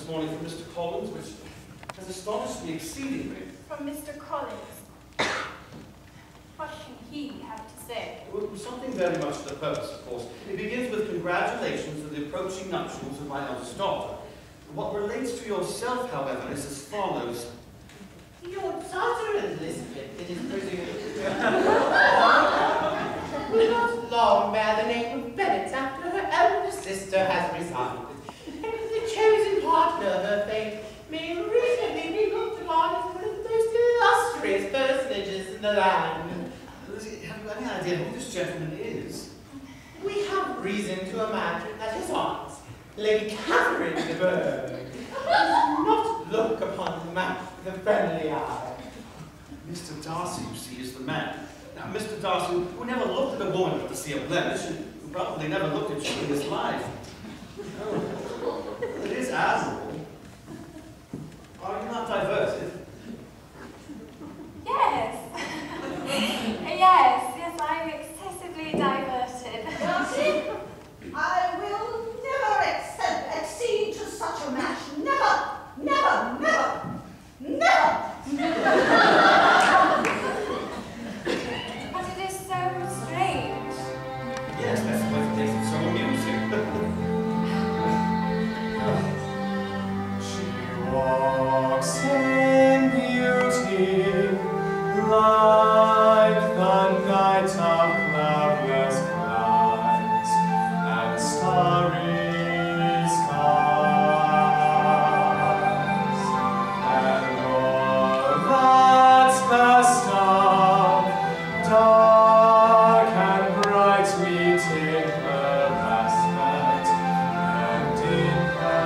this morning from Mr. Collins, which has astonished me exceedingly. From Mr. Collins? What can he have to say? Well, something very much to the purpose, of course. It begins with congratulations for the approaching nuptials of my eldest daughter. What relates to yourself, however, is as follows. Your daughter, Elizabeth, it is presumed, will not long bear the name of Bennet after her elder sister has resigned. And the chosen partner of her fate may reasonably be looked upon as one of the most illustrious personages in the land. Lizzie, have you any idea who this gentleman is? We have reason to imagine that his aunt, Lady Catherine de Bourgh, does not look upon the match with a friendly eye. Mr. Darcy, you see, is the man. Now, Mr. Darcy, who never looked at a woman but to see a blemish, and who probably never looked at you in his life. Oh, it is admirable. Are you not diverted? Yes. yes, I'm excessively diverted. Darcy, I will never accede to such a match. Never, never, never, never. But it is so strange. Yes, that's what makes it so amusing. She walks in beauty like the night of cloudless clouds and starry skies, and all that's best of dark and bright meet in her aspect and in her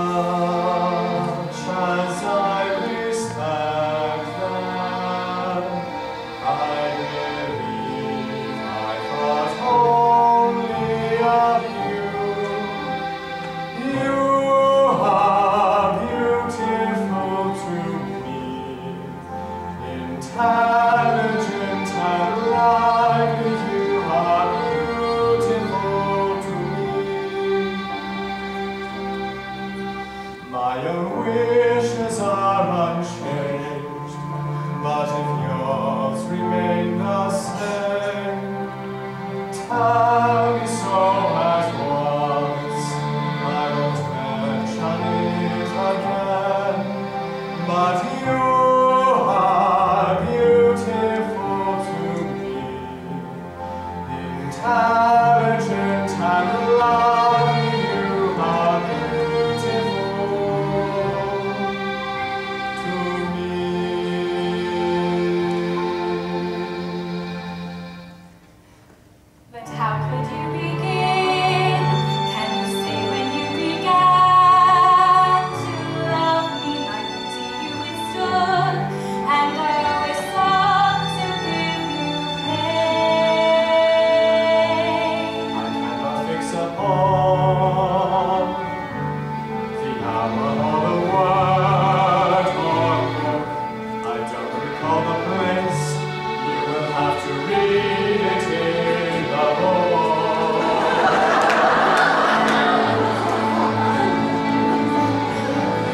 much as I respect them. intelligent and lively, you are beautiful to me. My own wishes are unchanged, but if yours remain the same, tell me so at once. I won't mention it again, but you are beautiful to me, intelligent and lovely, you are beautiful to me. But how could you begin? Can you say when you began to love me like the tea you withstood? And I always sought to give you pain. I cannot fix upon the hour or the word or look. I don't recall the place. You will have to read it in the book.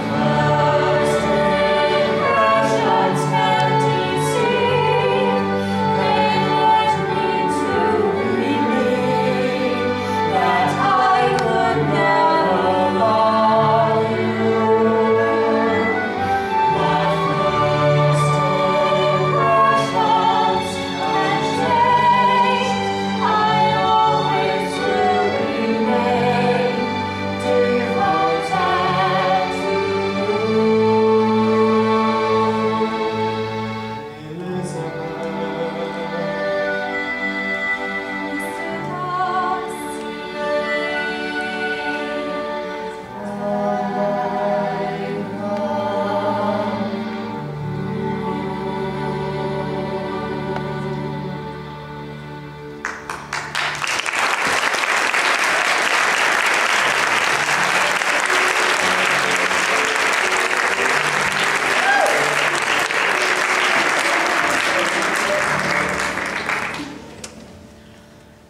First impressions can deceive. They led me to believe that I could never love you. My first impressions can change. I always will remain devoted to you,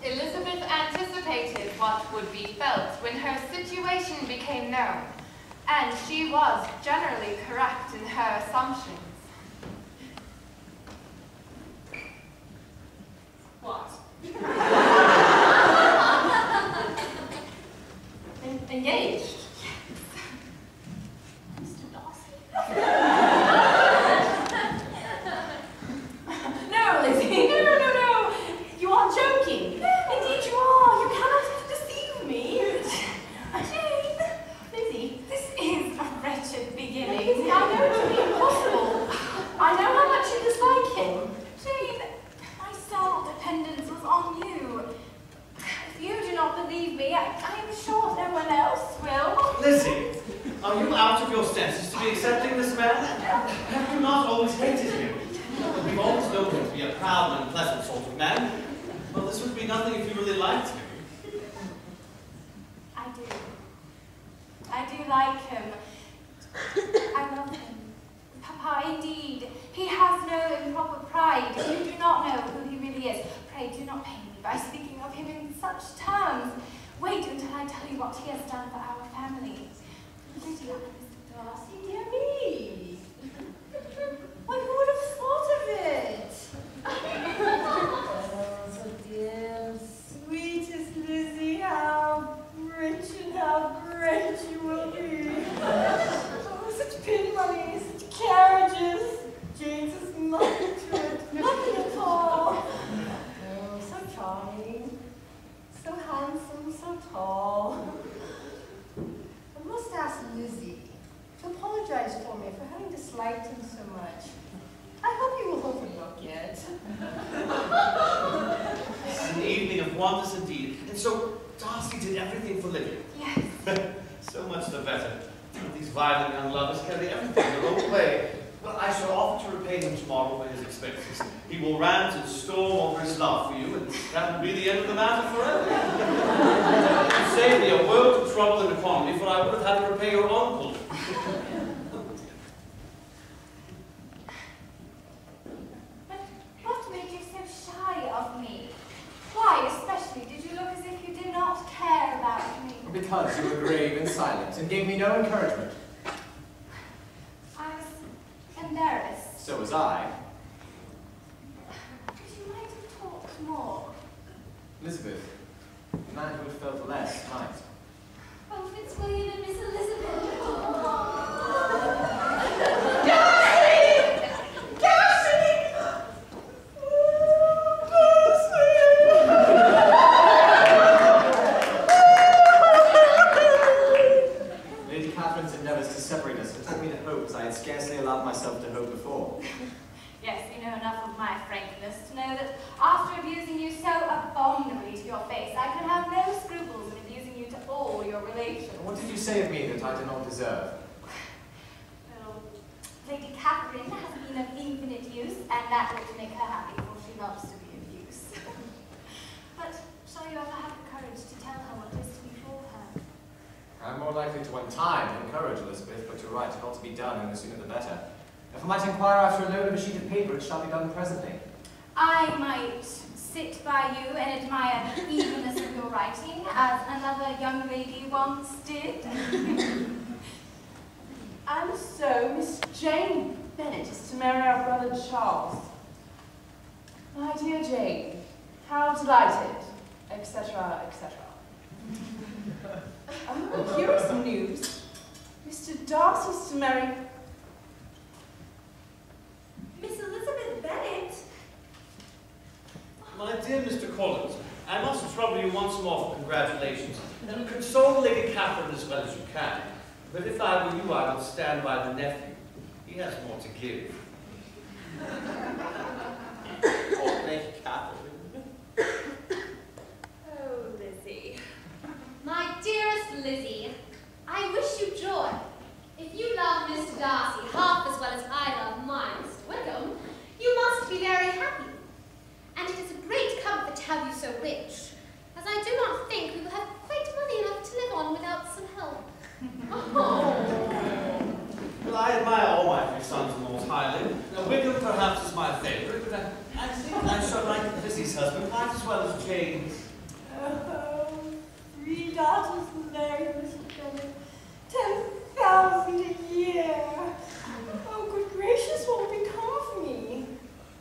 Elizabeth anticipated what would be felt when her situation became known, and she was generally correct in her assumptions. What? Engaged? Mr. Darcy? No, Lizzie, no. You are joking. Indeed you are. You cannot deceive me. Jane! Lizzie, this is a wretched beginning. Lizzie, I know it would be impossible. I know how much you dislike him. Jane, my sole dependence was on you. If you do not believe me, I am sure no one else will. Lizzie, are you out of your senses to be accepting this man? Have you not always hated him? We've always known him to be a proud and pleasant sort of man. Well, this would be nothing if you really liked him. I do. I do like him. I love him. Papa, indeed. He has no improper pride. You do not know who he really is. Pray do not pain me by speaking of him in such terms. Wait until I tell you what he has done for our family. Lydia and Mr. Darcy, dear me. Why, who would have thought of it? Oh, so dear, sweetest Lizzie, how rich and how great you will be. Oh, such pin money, such carriages. Jane's is nothing to it, nothing at all. Oh, so charming, so handsome, so tall. I must ask Lizzie to apologize for me for having disliked him so much. I hope you will overlook it. An evening of wonders indeed. And so Darcy did everything for Lydia. Yes. So much the better. These violent young lovers carry everything their own way. Well, I shall offer to repay him tomorrow for his expenses. He will rant and storm over his love for you, and that will be the end of the matter forever. You saved me a world of trouble and economy, for I would have had to repay your uncle. shy of me? Why, especially, did you look as if you did not care about me? Because you were grave and silent and gave me no encouragement. I was embarrassed. So was I. But you might have talked more. Elizabeth, the man who had felt less might. Oh, Fitzwilliam and Miss Elizabeth. Lady Catherine's endeavours to separate us had taught me to hope as I had scarcely allowed myself to hope before. Yes, you know enough of my frankness to know that after abusing you so abominably to your face, I can have no scruples in abusing you to all your relations. What did you say of me that I did not deserve? Well, Lady Catherine has been of infinite use, and that ought to make her happy, for she loves to be of use. But shall you ever have the courage to tell her what is to befall her? I'm more likely to want time than encourage Elizabeth, but you're right, it ought to be done, and the sooner the better. If I might inquire after a loan of a sheet of paper, it shall be done presently. I might sit by you and admire the evenness of your writing, as another young lady once did. And so Miss Jane Bennet is to marry our brother Charles. My dear Jane, how delighted, etc., etc. Oh, here is some news. Mr. Darcy's to marry Miss Elizabeth Bennet? My dear Mr. Collins, I must trouble you once more for congratulations, and console Lady Catherine as well as you can. But if I were you, I would stand by the nephew. He has more to give. Oh, Lady Catherine. Oh, Lizzie. My dearest Lizzie, I wish you joy. If you love Mr. Darcy half as well as I love mine, Mr. Wickham, you must be very happy. And it is a great comfort to have you so rich, as I do not think we will have quite money enough to live on without some help. Oh. Well, I admire all my three sons-in-laws highly. Now, Wickham perhaps is my favourite, but I think I shall like Lizzie's husband quite as well as Jane's. oh, 3 daughters married Mr. Bennet, 10,000 a year. Oh, good gracious, what will become of me?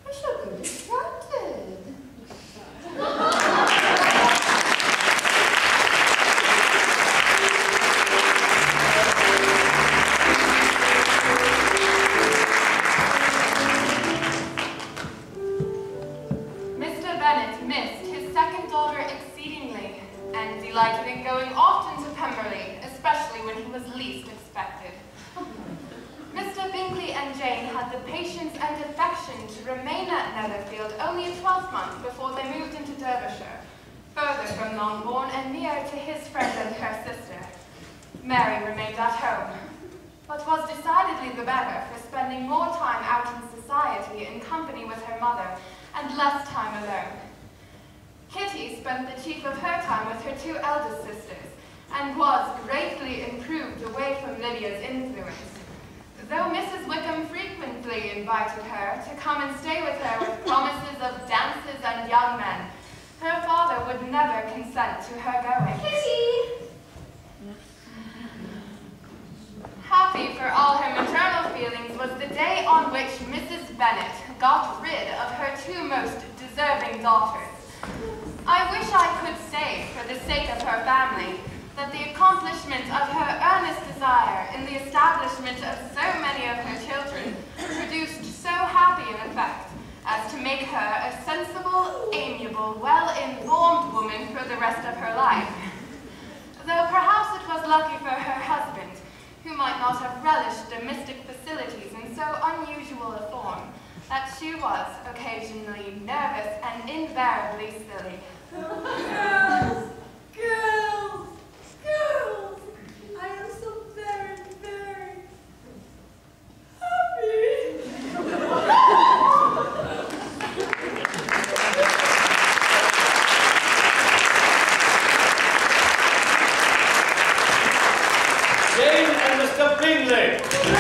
I shall go distracted. Mr. Bennet missed his second daughter exceedingly, and delighted in going often to Pemberley, especially when he was least expected. Mr. Bingley and Jane had the patience and affection to remain at Netherfield only a 12-month before they moved into Derbyshire, further from Longbourn and near to his friend and her sister. Mary remained at home, but was decidedly the better for spending more time out in society in company with her mother and less time alone. Kitty spent the chief of her time with her 2 eldest sisters, and was greatly improved away from Lydia's influence. Though Mrs. Wickham frequently invited her to come and stay with her with promises of dances and young men, her father would never consent to her going. Kitty! Happy for all her maternal feelings was the day on which Mrs. Bennet got rid of her 2 most deserving daughters. I wish I could say, for the sake of her family, that the accomplishment of her earnest desire in the establishment of so many of her children produced so happy an effect as to make her a sensible, amiable, well-informed woman for the rest of her life. Though perhaps it was lucky for her husband, who might not have relished domestic facilities in so unusual a form, that she was occasionally nervous and invariably silly. Girls! Girls! Girls! I am so very, very happy. Jane and Mr. Bingley!